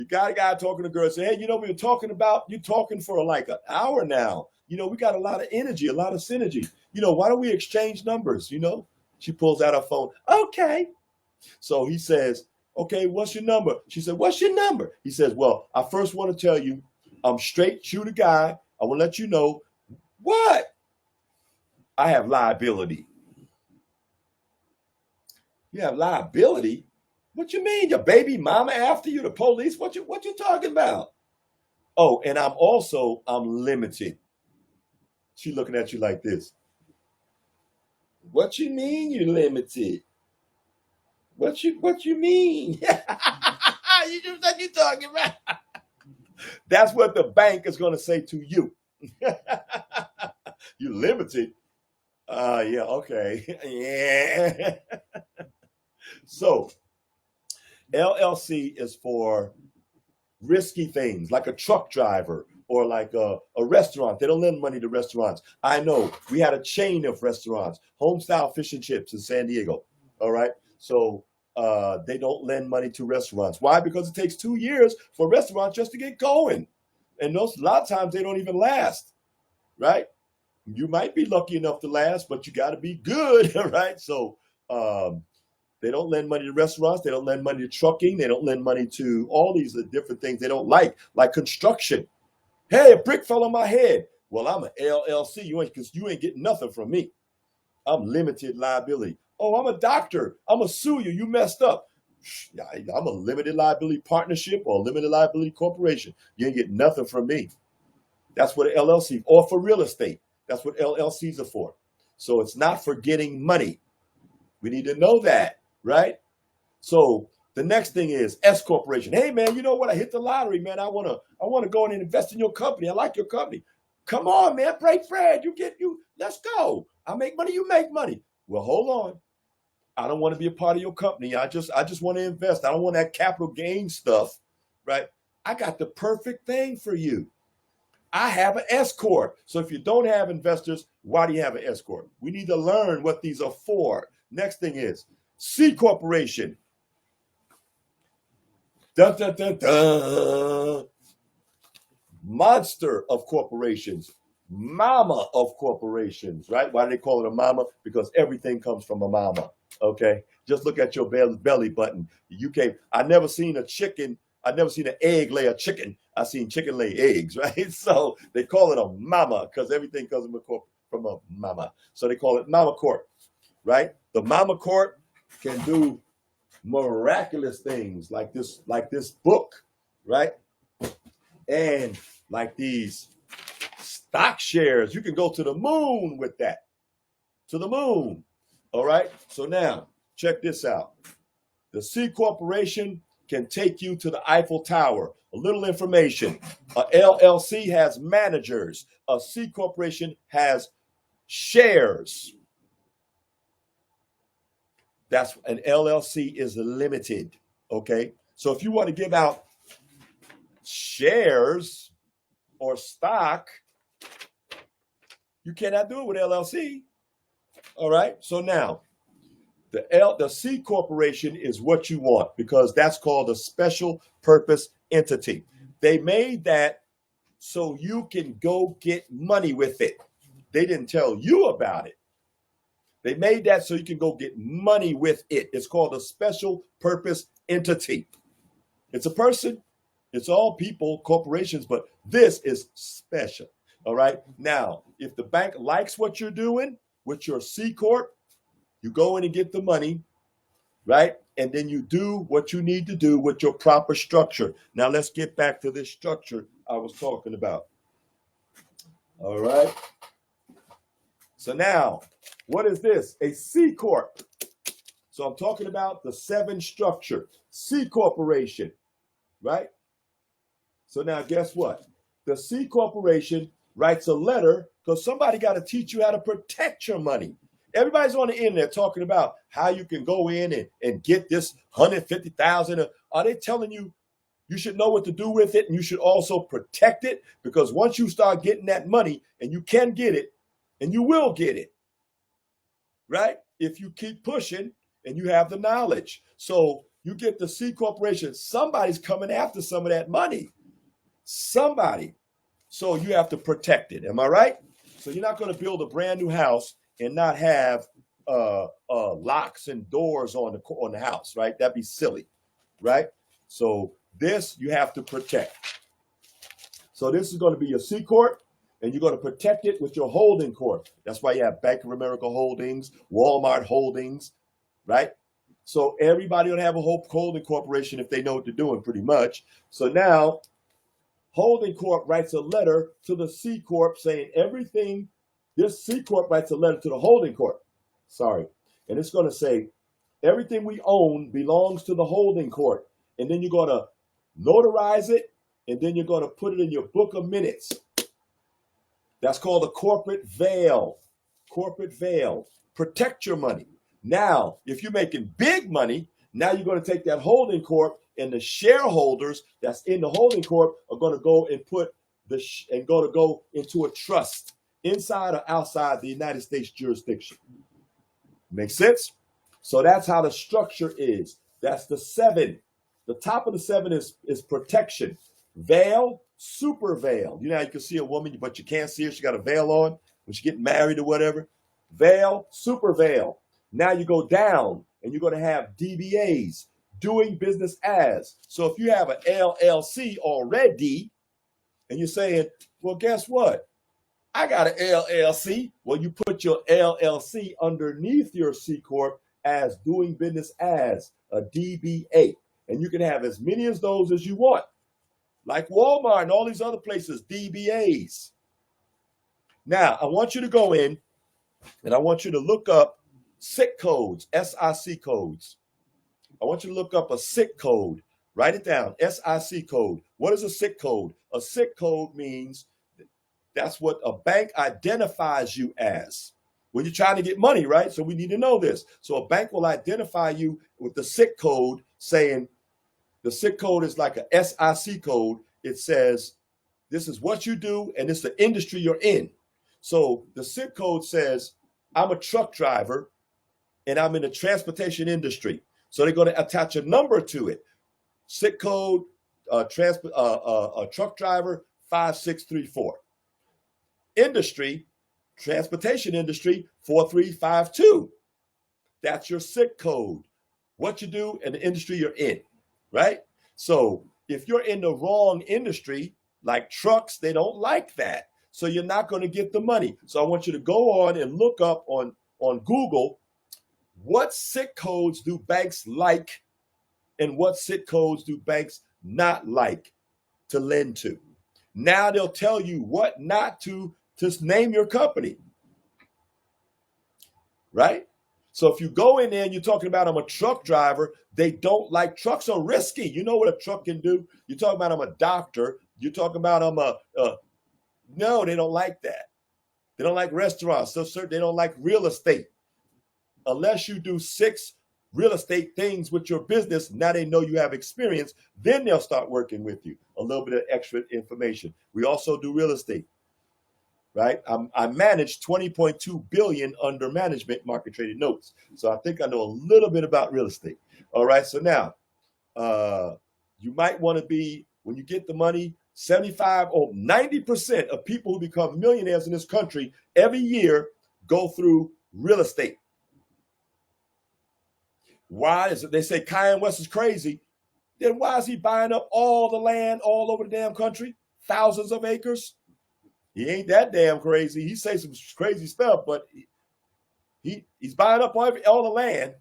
You got a guy talking to a girl, say, hey, we were talking about you talking for like an hour now. We got a lot of energy, a lot of synergy. Why don't we exchange numbers? She pulls out her phone. Okay. So he says, okay, what's your number? She said, what's your number? He says, well, I first want to tell you, I'm straight shooter guy. I will let you know what? I have liability. You have liability? What you mean? Your baby mama after you, the police? What you talking about? Oh, and I'm limited. She looking at you like this. What you mean you limited? What you mean? You just what you talking about? That's what the bank is going to say to you. You limited. Yeah, okay. Yeah. So LLC is for risky things like a truck driver or like a restaurant. They don't lend money to restaurants. I know we had a chain of restaurants, Homestyle Fish and Chips in San Diego. All right. So they don't lend money to restaurants. Why? Because it takes 2 years for restaurants just to get going. And a lot of times they don't even last. Right. You might be lucky enough to last, but you got to be good. Right. So they don't lend money to restaurants. They don't lend money to trucking. They don't lend money to all these different things they don't like construction. Hey, a brick fell on my head. Well, I'm an LLC. Because you ain't getting nothing from me. I'm limited liability. Oh, I'm a doctor. I'm going to sue you. You messed up. I'm a limited liability partnership or a limited liability corporation. You ain't getting nothing from me. That's what an LLC, or for real estate. That's what LLCs are for. So it's not for getting money. We need to know that. Right? So the next thing is S corporation. Hey man, you know what? I hit the lottery, man. I wanna go in and invest in your company. I like your company. Come on, man, break bread. Let's go. I make money, you make money. Well, hold on. I don't want to be a part of your company. I just want to invest. I don't want that capital gain stuff. Right? I got the perfect thing for you. I have an S corp. So if you don't have investors, why do you have an S corp? We need to learn what these are for. Next thing is C corporation. Dun, dun, dun, dun. Monster of corporations. Mama of corporations, right? Why do they call it a mama? Because everything comes from a mama. Okay. Just look at your belly button. I never seen an egg lay a chicken. I seen chicken lay eggs, right? So they call it a mama because everything comes from a mama. So they call it Mama Corp, right? The Mama Corp can do miraculous things like this book, right? And like these stock shares. You can go to the moon with that. To the moon. All right. So now check this out. The C corporation can take you to the Eiffel Tower. A little information. A LLC has managers. A C corporation has shares. That's an LLC is limited. Okay. So if you want to give out shares or stock, you cannot do it with LLC. All right. So now the C corporation is what you want because that's called a special purpose entity. They made that so you can go get money with it. They didn't tell you about it. They made that so you can go get money with it. It's called a special purpose entity. It's a person. It's all people, corporations, but this is special. All right. Now, if the bank likes what you're doing with your C Corp, you go in and get the money, right? And then you do what you need to do with your proper structure. Now, let's get back to this structure I was talking about. All right. So now, what is this? A C Corp. So I'm talking about the 7 structure. C Corporation, right? So now guess what? The C Corporation writes a letter because somebody got to teach you how to protect your money. Everybody's on the internet talking about how you can go in and get this 150,000. Are they telling you you should know what to do with it and you should also protect it? Because once you start getting that money, and you can get it, and you will get it, right? If you keep pushing and you have the knowledge. So You get the C corporation. Somebody's coming after some of that money. Somebody. So you have to protect it. Am I right? So you're not going to build a brand new house and not have locks and doors on the house, right? That'd be silly, right? So this you have to protect. So this is going to be your C corp, and you're going to protect it with your holding corp. That's why you have Bank of America Holdings, Walmart Holdings, right? So everybody will have a whole holding corporation if they know what they're doing, pretty much. So now, holding corp writes a letter to the C corp saying everything. This C corp writes a letter to the holding corp. Sorry, and it's going to say everything we own belongs to the holding corp, and then you're going to notarize it, and then you're going to put it in your book of minutes. That's called a corporate veil. Corporate veil. Protect your money. Now, if you're making big money, now you're going to take that holding corp, and the shareholders that's in the holding corp are going to go and put go into a trust inside or outside the United States jurisdiction. Make sense? So that's how the structure is. That's the 7. The top of the 7 is protection. Veil, super veil. You know how you can see a woman, but you can't see her. She got a veil on when she get married or whatever. Veil, super veil. Now you go down and you're going to have DBAs, doing business as. So if you have an LLC already and you're saying, well, guess what? I got an LLC. Well, you put your LLC underneath your C Corp as doing business as a DBA. And you can have as many of those as you want. Like Walmart and all these other places, DBAs. Now, I want you to go in and I want you to look up SIC codes, SIC codes. I want you to look up a SIC code. Write it down, SIC code. What is a SIC code? A SIC code means that's what a bank identifies you as when you're trying to get money, right? So we need to know this. So a bank will identify you with the SIC code, saying the SIC code is like a SIC code. It says this is what you do and it's the industry you're in. So the SIC code says I'm a truck driver and I'm in the transportation industry. So they're going to attach a number to it. SIC code, truck driver 5634. Industry, transportation industry 4352. That's your SIC code. What you do and the industry you're in, right? So if you're in the wrong industry, like trucks, they don't like that. So you're not going to get the money. So I want you to go on and look up on Google, what SIC codes do banks like and what SIC codes do banks not like to lend to? Now they'll tell you what not to name your company, right? So if you go in there and you're talking about I'm a truck driver, they don't like trucks are risky. You know what a truck can do? You're talking about I'm a doctor. You're talking about I'm no, they don't like that. They don't like restaurants. So they don't like real estate. Unless you do 6 real estate things with your business, now they know you have experience, then they'll start working with you. A little bit of extra information. We also do real estate, right? I manage 20.2 billion under management market traded notes. So I think I know a little bit about real estate. All right. So now you might want to be, when you get the money, 75 or 90% of people who become millionaires in this country every year go through real estate. Why is it? They say Kanye West is crazy. Then why is he buying up all the land all over the damn country? Thousands of acres? He ain't that damn crazy. He says some crazy stuff, but he's buying up all the land.